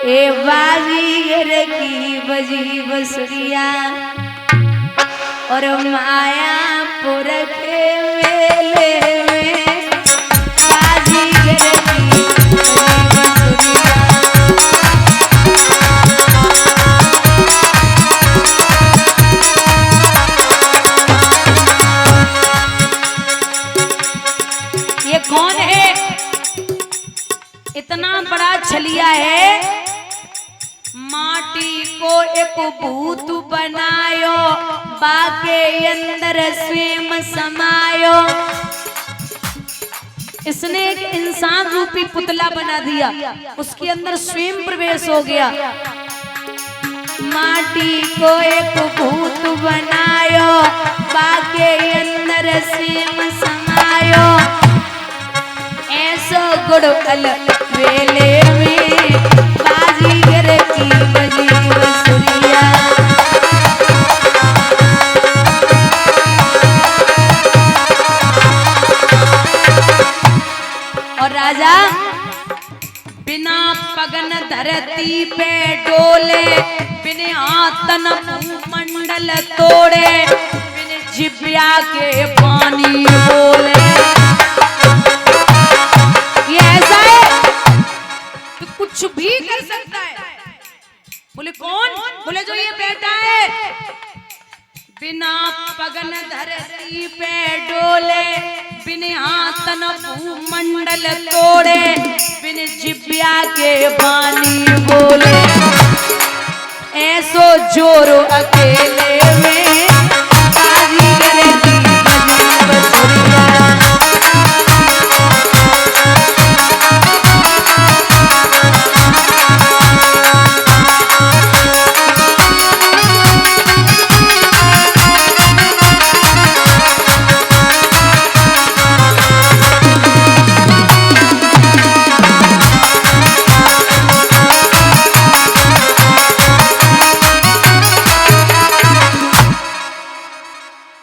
ए बाजीगर की बजी बसुरिया और मायापुर के मेले में बाजीगर की बजी बसुरिया। ये कौन है? इतना बड़ा छलिया है, माटी को एक भूत बनायो, बाके अंदर स्वयं समायो। इसने एक इंसान रूपी पुतला बना दिया, उसके अंदर स्वयं प्रवेश हो गया। माटी को एक भूत बनायो, बाके अंदर स्वयं समायो। ऐसो गुड़कल वेले में बाजीगर की बजी बसुरिया। और राजा बिना पगन धरती पे डोले, बिना तन मंडल तोड़े, बिन जिब्या के पानी बोले। ये ऐसा है तो कुछ भी कर सकता है। बोले कौन? बोले जो ये बैठा है। बिना पगन धरती पे डोले, बिना तन भूमंडल तोड़े, बिन जिब्या के पानी बोले। ऐसो जोरो अकेले में बाजीगर की बजी बसुरिया।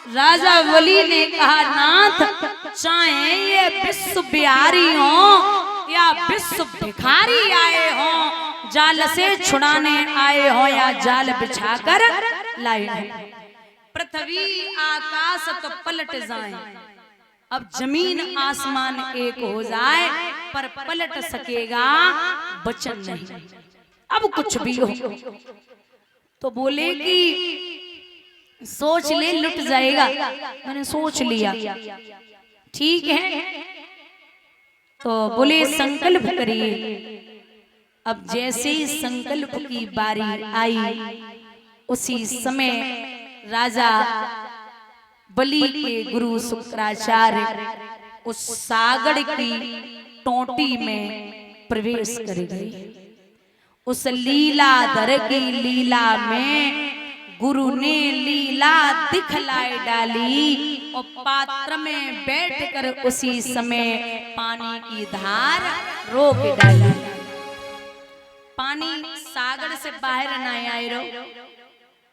राजा वली ने कहा, नाथ चाहे ये विश्व बिहारी हो या विश्व भिखारी आए हो, जाल से छुड़ाने आए हो या जाल बिछाकर लाए हो। पृथ्वी आकाश तो पलट जाए, अब जमीन आसमान एक हो जाए, पर पलट सकेगा वचन नहीं। अब कुछ भी हो तो बोले कि सोच ले लुट जाएगा। मैंने सोच लिया, ठीक है। तो बोले संकल्प करिए। अब जैसे ही संकल्प की बारी आई, उसी समय राजा बलि के गुरु शुक्राचार्य उस सागर की टोटी में प्रवेश कर गए। उस लीलाधर की लीला में गुरु ने लीला दिखलाई डाली, और पात्र में बैठकर उसी समय पानी की धार रोक डाली। पानी सागर से बाहर न आए रो।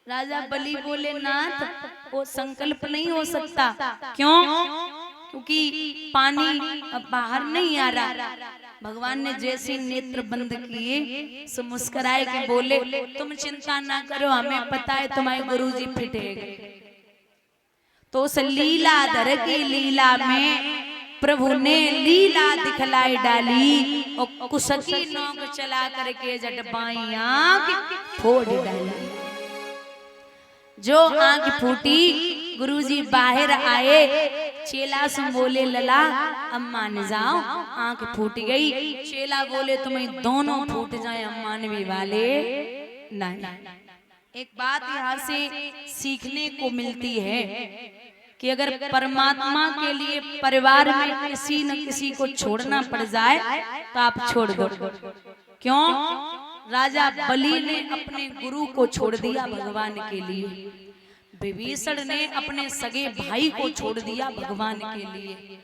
राजा बलि बोले, नाथ वो संकल्प नहीं हो सकता। क्यों? क्योंकि पानी अब बाहर नहीं आ रहा। भगवान ने जैसे नेत्र बंद किए सो मुस्कुराए के बोले, तुम चिंता ना करो, हमें पता है तुम्हारे गुरुजी फिटेंगे। तो उस लीलाधर की लीला में प्रभु ने लीला दिखलाई डाली, और कुसकी नोक चला करके जटबाई आंख फोड़ डाली। जो आंख फूटी, गुरुजी बाहर आए, चेला से बोले, लला अब मान जाओ, आंख फूट गई। चेला बोले, तुम्हें दोनों फूट जाए, हम मानवी वाले नहीं। एक बात यहाँ से सीखने को मिलती है कि अगर परमात्मा के लिए परिवार में किसी न किसी को छोड़ना पड़ जाए तो आप छोड़ दो। क्यों? राजा बलि ने अपने गुरु को छोड़ दिया भगवान के लिए, विभीषण ने अपने सगे भाई को छोड़ दिया भगवान के लिए,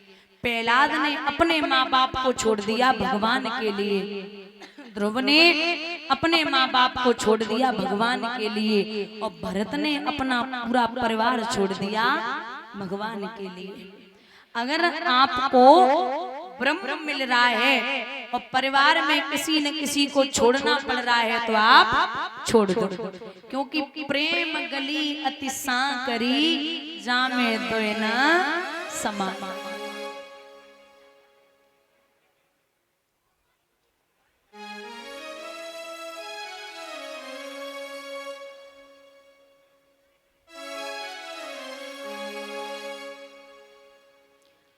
प्रहलाद ने अपने माँ बाप को छोड़ दिया भगवान के लिए, ध्रुव ने अपने माँ बाप को छोड़ दिया भगवान के लिए, और भरत ने अपना पूरा परिवार छोड़ दिया भगवान के लिए। अगर आपको ब्रह्म मिल रहा है और परिवार में किसी न किसी को छोड़ना पड़ रहा है तो आप छोड़ दो, क्योंकि प्रेम गली अति सांकरी जामे दोए न समा।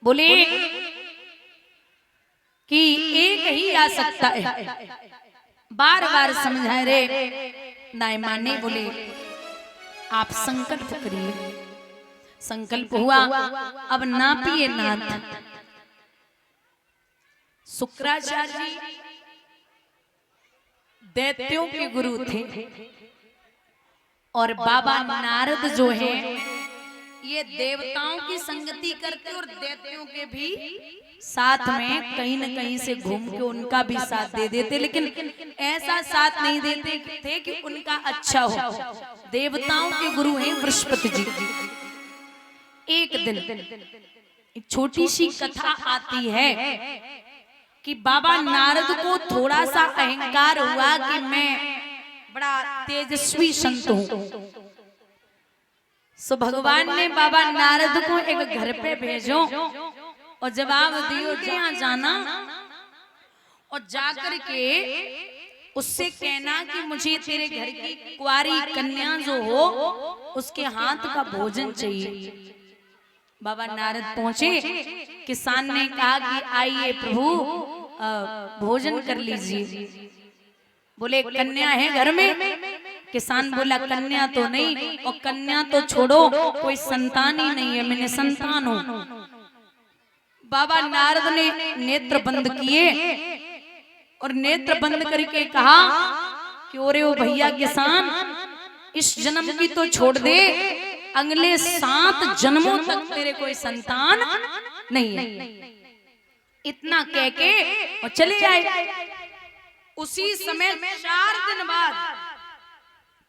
बोले कि एक ही आ सकता है, बार बार समझाए रे नाय माने। बोले आप संकल्प करिए। संकल्प हुआ, अब ना पिए नाथ। शुक्राचार्य जी दैत्यों के गुरु थे और बाबा नारद जो है ये देवताओं की संगति करते और दैत्यों के भी साथ में कहीं न कहीं से घूम के उनका भी साथ दे देते, लेकिन ऐसा साथ नहीं देते थे कि उनका अच्छा हो। देवताओं के गुरु हैं बृहस्पति जी। एक दिन एक छोटी सी कथा आती है कि बाबा नारद को थोड़ा सा अहंकार हुआ कि मैं बड़ा तेजस्वी संत हूं। सो भगवान ने बाबा नारद को एक घर पे भेजो और जवाब दियो कि यहाँ जाना और जाकर के उससे कहना कि मुझे तेरे घर की कुंवारी कन्या जो हो उसके हाथ का भोजन चाहिए। बाबा नारद पहुंचे, किसान ने कहा कि आइए प्रभु भोजन कर लीजिए। बोले कन्या है घर में? किसान बोला कन्या तो नहीं, और कन्या तो छोड़ो कोई संतान ही नहीं है, मैंने संतान हूं। बाबा नारद ने नेत्र बंद किए और नेत्र बंद करके कहा कि ओरे ओ भैया किसान, इस जन्म की तो छोड़ दे, अगले 7 जन्मों तक तेरे कोई संतान नहीं है। इतना कह के और चले आए। उसी समय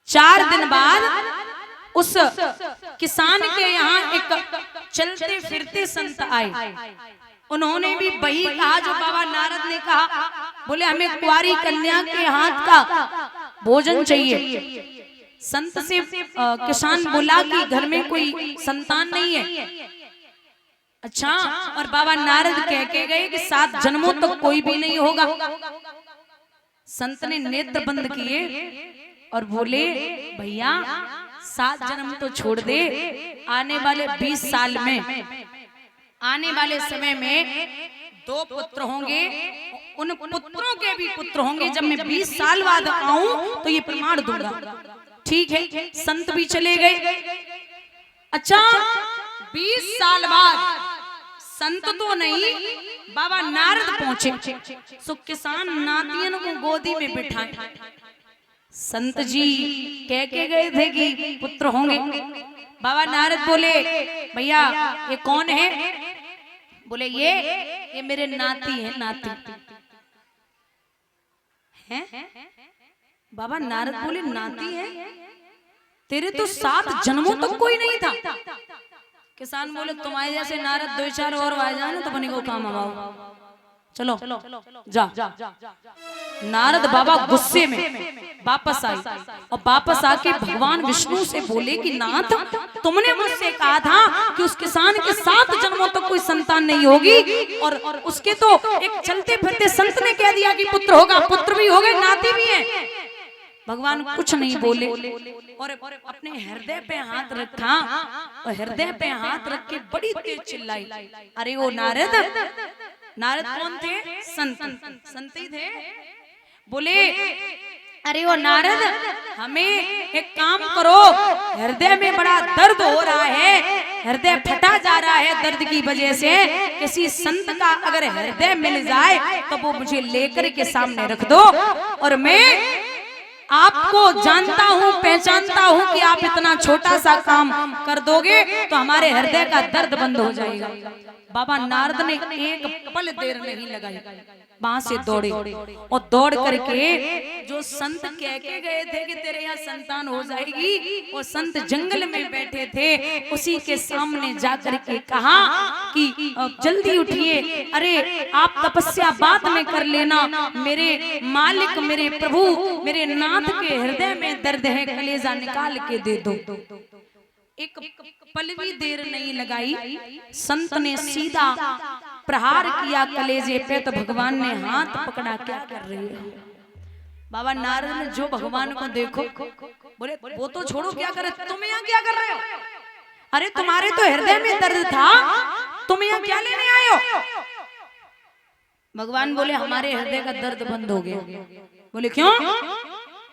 4 दिन बाद उस किसान के यहाँ एक चलते फिरते संत आए। उन्होंने भी वही कहा जो बाबा नारद ने कहा। बोले हमें कुंवारी कन्या के हाथ का भोजन चाहिए। संत से किसान बोला कि घर में कोई संतान नहीं है। अच्छा, और बाबा नारद कह के गए कि 7 जन्मों तक कोई भी नहीं होगा। संत ने नेत्र बंद किए और बोले भैया 7 जन्म तो छोड़ दे, आने वाले 20 साल में, आने वाले समय में 2 पुत्र होंगे, उन पुत्रों के भी पुत्र होंगे। जब मैं 20 साल बाद आऊं तो ये प्रमाण दूंगा। ठीक है, संत भी चले गए। अच्छा, 20 साल बाद संत तो नहीं, बाबा नारद पहुंचे। सो किसान नातियन को गोदी में बिठाए। संत जी कह के गए थे कि पुत्र होंगे। बाबा नारद बोले भैया ये कौन है? बोले ये मेरे नाती है, नाती हैं? बाबा नारद बोले नाती है? तेरे तो 7 जन्मों तक कोई नहीं था। किसान बोले तुम्हारे जैसे नारद 2-4 और आ जाए ना तो बने को काम आओ। चलो जा। नारद बाबा गुस्से में वापस आए और वापस आके भगवान विष्णु से बोले कि नाथ, तुमने मुझसे कहा था कि उस किसान के 7 जन्मों तक कोई संतान नहीं होगी, और उसके तो एक चलते फिरते संत ने कह दिया कि पुत्र होगा, पुत्र भी हो गए, नाती भी है। भगवान कुछ नहीं बोले और अपने हृदय पे हाथ रखा और हृदय पे हाथ रख के बड़ी तेज चिल्लाई, अरे वो नारद! नारद कौन थे? संत ही थे। बोले अरे वो नारद, हमें एक काम करो, हृदय में बड़ा दर्द हो रहा है, हृदय फटा जा रहा है दर्द की वजह से। किसी संत का अगर हृदय मिल जाए तो वो मुझे लेकर के सामने रख दो, और मैं आपको जानता हूँ, पहचानता हूँ कि आप इतना छोटा सा काम कर दोगे तो हमारे हृदय का दर्द बंद हो जाएगा। बाबा नारद ने एक पल देर नहीं लगाई, वहां से दौड़े और दौड़ करके जो संत कह के गए थे कि तेरे यहाँ संतान हो जाएगी, वो संत जंगल में बैठे थे, उसी के सामने जाकर के कहा कि जल्दी उठिए, अरे आप तपस्या बाद में कर लेना, मेरे मालिक, मेरे प्रभु, मेरे नाथ के हृदय में दर्द है, कलेजा निकाल के दे दो। एक पल भी देर नहीं लगाई, संत ने सीधा प्रहार किया कलेजे पे, तो भगवान ने हाथ पकड़ा, क्या कर रही है? बाबा नारद ने जो भगवान को देखो, बोले वो तो छोड़ो, क्या करे, तुम यहाँ क्या कर रहे हो? अरे तुम्हारे तो हृदय में दर्द था, तुम यहाँ क्या लेने आए हो? भगवान बोले हमारे हृदय का दर्द बंद हो गया। बोले क्यों?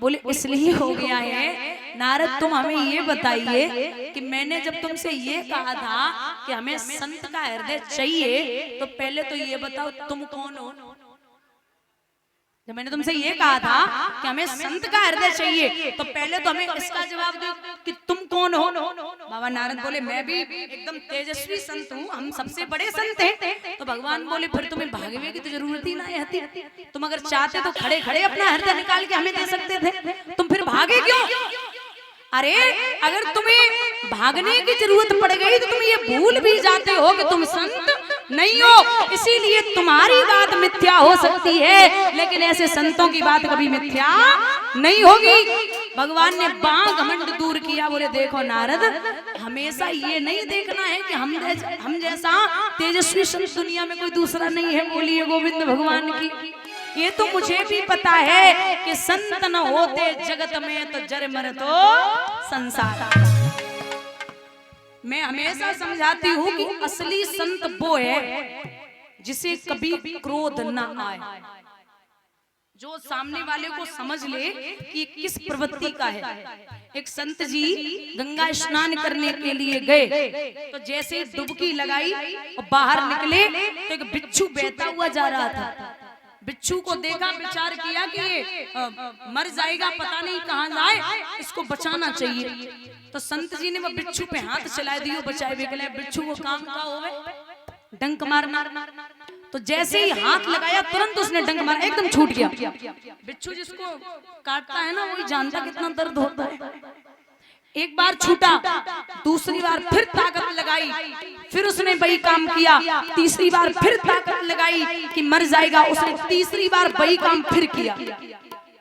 बोले इसलिए हो गया है नारद, तुम हमें ये बताइए कि मैंने जब तुमसे ये कहा था कि हमें संत का हृदय चाहिए, तो पहले तो ये बताओ तुम कौन हो? जब मैंने तुमसे ये कहा था कि हमें संत का हृदय चाहिए, तो पहले तो हमें इसका जवाब दो कि तुम कौन हो? बाबा नारद बोले मैं भी एकदम तेजस्वी संत हूँ, हम सबसे बड़े संत हैं। तो भगवान बोले फिर तुम्हें भागवे की तो जरूरत ही नहीं आती, तुम अगर चाहते तो खड़े खड़े अपना हृदय निकाल के हमें दे सकते थे, तुम फिर भागे क्यों? अरे अगर तुम्हें भागने की जरूरत पड़ गई तो तुम ये भूल भी जाते हो कि तुम संत नहीं हो, इसीलिए तुम्हारी बात मिथ्या हो सकती है, लेकिन ऐसे संतों की बात कभी मिथ्या नहीं होगी। भगवान ने बां घमंड दूर किया। बोले देखो नारद, हमेशा ये नहीं देखना है कि हम जैसा तेजस्वी संत दुनिया में कोई दूसरा नहीं है। बोलिए गोविंद भगवान की। ये तो मुझे भी पता है कि संत न होते जगत में तो जर मर तो संसार। मैं हमेशा समझाती हूँ कि असली संत वो है जिसे कभी क्रोध न आए, जो सामने वाले को समझ ले कि किस प्रवृत्ति का है। एक संत जी गंगा स्नान करने के लिए गए, तो जैसे डुबकी लगाई और बाहर निकले तो एक बिच्छू बहता हुआ जा रहा था। बिच्छू को देखा, विचार किया कि ये मर जाएगा, पता नहीं कहाँ जाए, इसको बचाना चाहिए। तो संत जी ने वो बिच्छू पे हाथ चला दियो बचाए के लिए। बिच्छू को काम का होवे डंक मारना, तो जैसे ही हाथ लगाया तुरंत उसने डंक मारा, एकदम छूट गया। बिच्छू जिसको काटता है ना वही जानता कितना दर्द होता है। एक बार छूटा, दूसरी बार फिर ताकत लगाई, फिर उसने वही काम किया। तीसरी बार फिर ताकत लगाई कि मर जाएगा, उसने तीसरी बार वही काम फिर किया।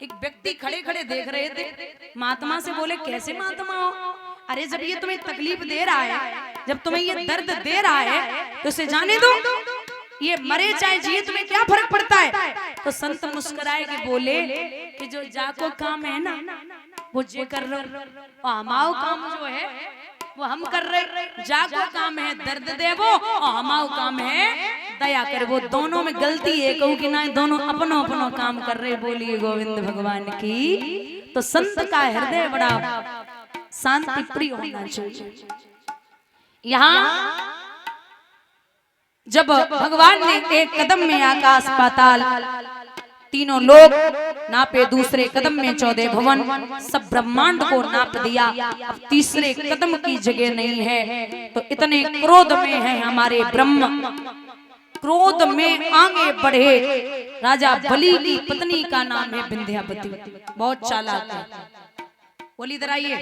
एक व्यक्ति खड़े खड़े देख रहे थे। महात्मा से बोले कैसे महात्मा हो? अरे जब ये तुम्हें तकलीफ दे रहा है, जब तुम्हें ये दर्द दे रहा है, तो इसे जाने दो, ये मरे चाहे जिए तुम्हें क्या फर्क पड़ता है? तो संत मुस्कुराए के बोले कि जो जाको काम है ना वो जे कर रहे, हमाओ काम जो है वो हम कर रहे। जाको काम है दर्द देवो और हमाओ काम है दया कर। वो दोनों में गलती है, कहूँ कि ना दोनों अपनो अपनो काम कर रहे। बोलिए गोविंद भगवान की। तो संत का हृदय बड़ा शांति प्रिय होना चाहिए। यहाँ जब भगवान ने एक कदम में आकाश पाताल तीनों लोग नापे, दूसरे कदम में 14 भवन, सब ब्रह्मांड को नाप दिया। अब तीसरे कदम की जगह नहीं है, तो इतने क्रोध में है हमारे ब्रह्म। क्रोध में आगे बढ़े। राजा बलि की पत्नी का नाम है विंध्यावती, बहुत चालाक है। बोली इधर आइए,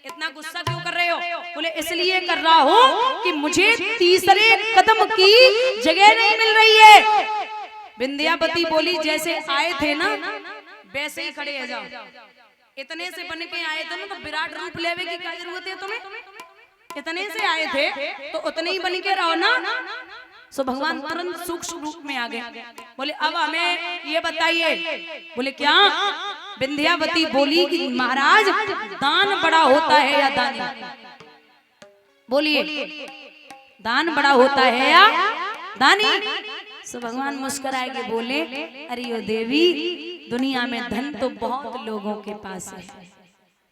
इतना गुस्सा क्यों कर रहे हो? बोले इसलिए कर रहा हूँ कि मुझे तीसरे कदम की जगह नहीं मिल रही है। विंध्यावती बोली जैसे आए थे ना वैसे ही खड़े हो जाओ। इतने से बन के आए थे ना, तो विराट रूप लेवे की क्या जरूरत है तुम्हें? इतने से आए थे तो उतने ही बन के रहो ना। सो भगवान तुरंत सूक्ष्म रूप में आ गए। बोले अब हमें ये बताइए। बोले क्या? विंध्यावती बोली कि महाराज दान बड़ा होता है या दानी? बोलिए दान बड़ा होता है या दानी? सो भगवान मुस्कुराए के बोले अरे ओ देवी, दुनिया में धन तो बहुत लोगों के पास है,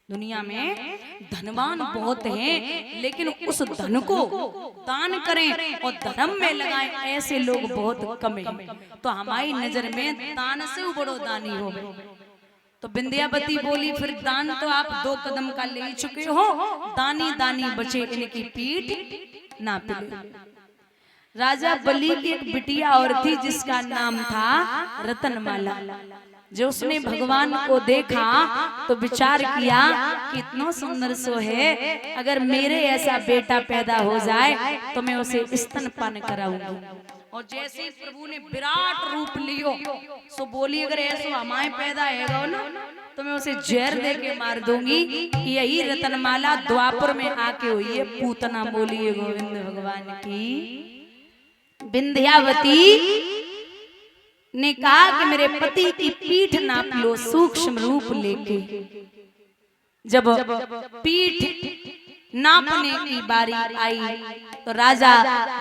दुनिया में धनवान बहुत हैं, लेकिन उस धन को दान करें और धर्म में लगाएं ऐसे लोग बहुत कम हैं। तो हमारी नजर में दान से बड़ो दानी हो। तो विंध्यावती बोली फिर दान तो आप 2 कदम का ले चुके हो, दानी दानी बचे इनकी पीठ ना पिले। राजा बलि की एक बिटिया और थी जिसका नाम था रतनमाला। जो उसने भगवान को देखा तो विचार किया कि इतना सुंदर सो है, अगर मेरे ऐसा बेटा पैदा हो जाए तो मैं उसे स्तनपान कराऊंगी। और जैसे ही प्रभु ने विराट रूप लियो सो बोली, अगर ऐसा हमारे पैदा है ना तो मैं उसे जहर दे के मार दूंगी। यही रतनमाला द्वापर में आके हुई है पूतना। बोलिए गोविंद भगवान की। विंध्यावती ने कहा कि मेरे पति की पीठ नाप लो सूक्ष्म रूप लेके। जब पीठ नापने की बारी आई तो राजा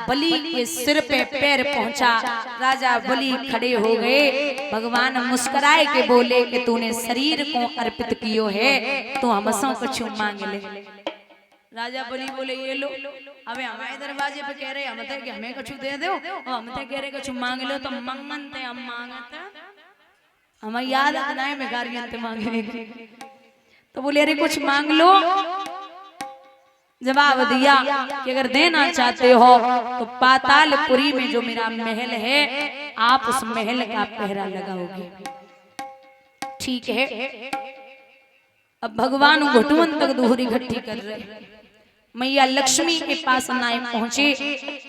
बलि के सिर पे पैर पहुंचा। राजा बलि खड़े हो गए। भगवान मुस्कुराए के बोले कि तूने शरीर को अर्पित कियो है, तो हमसों कुछ मांग ले। राजा बलि बोले ये लो। अबे हमारे दरवाजे पे कह रहे हम थे कि हमें कुछ दे दो, और हम थे कह रहे कुछ मांग लो। तो मंगन थे हम मांगते, हमें याद आता है भिखारियन थे मांगने की। तो बोले अरे कुछ मांग लो। जवाब दिया कि अगर देना चाहते हो तो पातालपुरी में जो मेरा महल है आप उस महल का पहरा लगाओगे। ठीक है। अब भगवान घुटवन तक दोहरी इकट्ठी कर रहे। मैया लक्ष्मी के पास नाय पहुंचे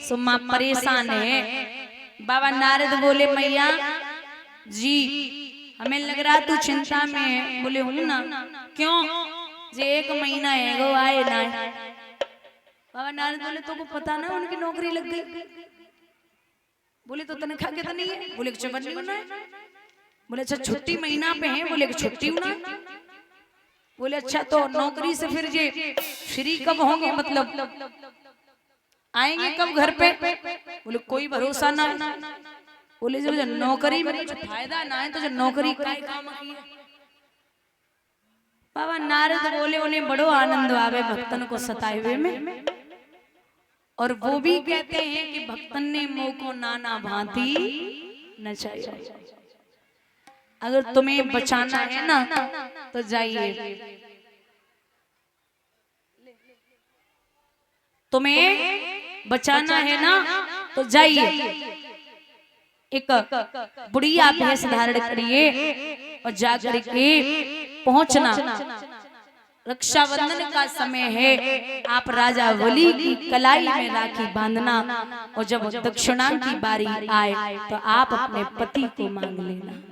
सो मां परेशान है। बाबा नारद बोले मैया जी हमें लग रहा तू चिंता में है। बोले हूं ना। क्यों? जे 1 महीना है गो आए ना। बाबा नारद बोले तो को पता ना उनकी नौकरी लग गई। बोले तो तनख्वाह कितनी नहीं है? बोले चबन नहीं होना है। बोले अच्छा छुट्टी महीना पे है? बोले छुट्टी होना। बोले अच्छा तो नौकरी से फिर ये फ्री कब होंगे, मतलब आएंगे कब घर पे? बोले कोई भरोसा ना। बोले जो नौकरी में कुछ फायदा ना है तो जो नौकरी का काम की। बाबा नारद बोले उन्हें बड़ो आनंद आवे भक्तन को सताए हुए में, और वो भी कहते हैं कि भक्तन ने मोह को नाना भांति नचाया। अगर तुम्हें बचाना है ना तो जाइए, तुम्हें बचाना है ना तो जाइए, एक बुढ़िया भैंस धारण करिए और जाकर के पहुंचना। रक्षाबंधन का समय है, आप राजा बलि की कलाई में राखी बांधना, और जब दक्षिणा की बारी आए तो आप अपने पति को मांग लेना।